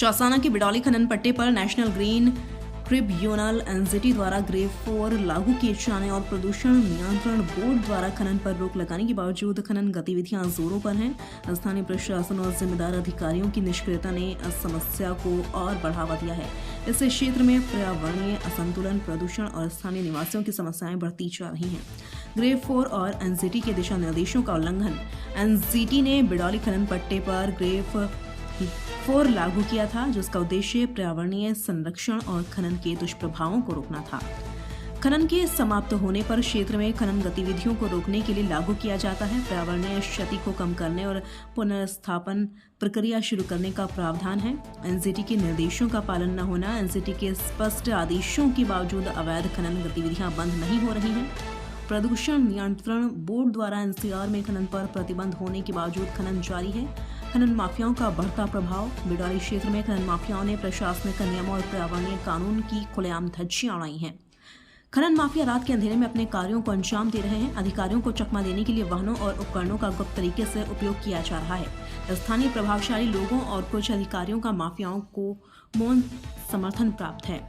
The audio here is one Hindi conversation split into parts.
चौसाना के बिडौली खनन पट्टे पर नेशनल ग्रीन ट्रिब्यूनल एनजीटी द्वारा ग्रेड 4 लागू किए जाने और प्रदूषण नियंत्रण बोर्ड द्वारा खनन पर रोक लगाने के बावजूद खनन गतिविधियां जोरों पर हैं। स्थानीय प्रशासन और जिम्मेदार अधिकारियों की निष्क्रियता ने इस समस्या को और बढ़ावा दिया है। इस क्षेत्र में पर्यावरणीय असंतुलन, प्रदूषण और स्थानीय निवासियों की समस्याएं बढ़ती जा रही हैं। ग्रेड 4 और एनजीटी के दिशा निर्देशों का उल्लंघन। एनजीटी ने बिडौली खनन पट्टे पर ग्रेड 4 लागू किया था, जिसका उद्देश्य पर्यावरणीय संरक्षण और खनन के दुष्प्रभावों को रोकना था। खनन के समाप्त होने पर क्षेत्र में खनन गतिविधियों को रोकने के लिए लागू किया जाता है। पर्यावरणीय क्षति को कम करने और पुनर्स्थापन प्रक्रिया शुरू करने का प्रावधान है। एनजीटी के निर्देशों का पालन न होना। एनजीटी के स्पष्ट आदेशों के बावजूद अवैध खनन गतिविधियां बंद नहीं हो रही हैं। प्रदूषण नियंत्रण बोर्ड द्वारा एनसीआर में खनन पर प्रतिबंध होने के बावजूद खनन जारी है। खनन माफियाओं का बढ़ता प्रभाव। बिडौली क्षेत्र में खनन माफियाओं ने प्रशासनिक नियमों और पर्यावरणीय कानून की खुलेआम धज्जियां उड़ाई हैं। खनन माफिया रात के अंधेरे में अपने कार्यों को अंजाम दे रहे हैं। अधिकारियों को चकमा देने के लिए वाहनों और उपकरणों का गुप्त तरीके से उपयोग किया जा रहा है। स्थानीय प्रभावशाली लोगों और कुछ अधिकारियों का माफियाओं को मौन समर्थन प्राप्त है।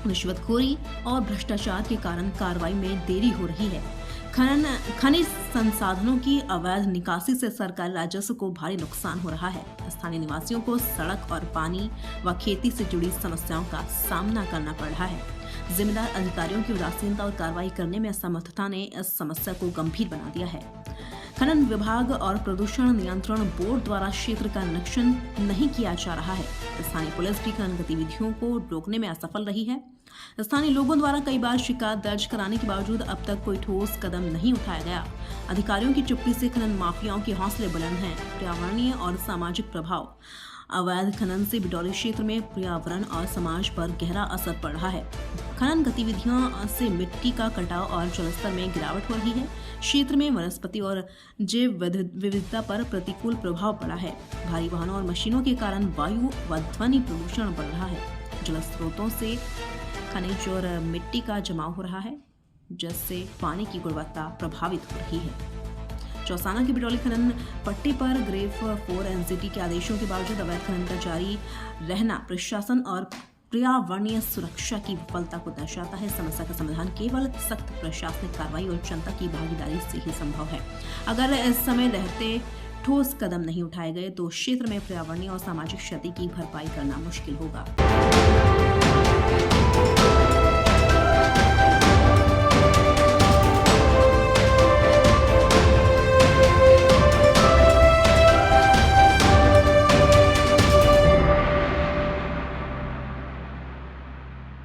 रिश्वतखोरी और भ्रष्टाचार के कारण कार्रवाई में देरी हो रही है। खनिज संसाधनों की अवैध निकासी से सरकारी राजस्व को भारी नुकसान हो रहा है। स्थानीय निवासियों को सड़क और पानी व खेती से जुड़ी समस्याओं का सामना करना पड़ रहा है। जिम्मेदार अधिकारियों की उदासीनता और कार्रवाई करने में असमर्थता ने इस समस्या को गंभीर बना दिया है। खनन विभाग और प्रदूषण नियंत्रण बोर्ड द्वारा क्षेत्र का निरीक्षण नहीं किया जा रहा है। स्थानीय पुलिस भी खनन गतिविधियों को रोकने में असफल रही है। स्थानीय लोगों द्वारा कई बार शिकायत दर्ज कराने के बावजूद अब तक कोई ठोस कदम नहीं उठाया गया। अधिकारियों की चुप्पी से खनन माफियाओं के हौसले बुलंद हैं। पर्यावरणीय और सामाजिक प्रभाव। अवैध खनन से बिडौली क्षेत्र में पर्यावरण और समाज पर गहरा असर पड़ रहा है। खनन गतिविधियों से मिट्टी का कटाव और जलस्तर में गिरावट हो रही है। क्षेत्र में वनस्पति और जैव विविधता पर प्रतिकूल प्रभाव पड़ा है। भारी वाहनों और मशीनों के कारण वायु व ध्वनि प्रदूषण बढ़ रहा है। जल स्रोतों से खनिज और मिट्टी का जमाव हो रहा है, जिससे पानी की गुणवत्ता प्रभावित हो रही है। चौसाना के बिडौली खनन पट्टे पर ग्रेड 4 एनजीटी के आदेशों के बावजूद अवैध खनन का जारी रहना प्रशासन और पर्यावरणीय सुरक्षा की विफलता को दर्शाता है। समस्या का समाधान केवल सख्त प्रशासनिक कार्रवाई और जनता की भागीदारी से ही संभव है। अगर इस समय रहते ठोस कदम नहीं उठाए गए तो क्षेत्र में पर्यावरणीय और सामाजिक क्षति की भरपाई करना मुश्किल होगा।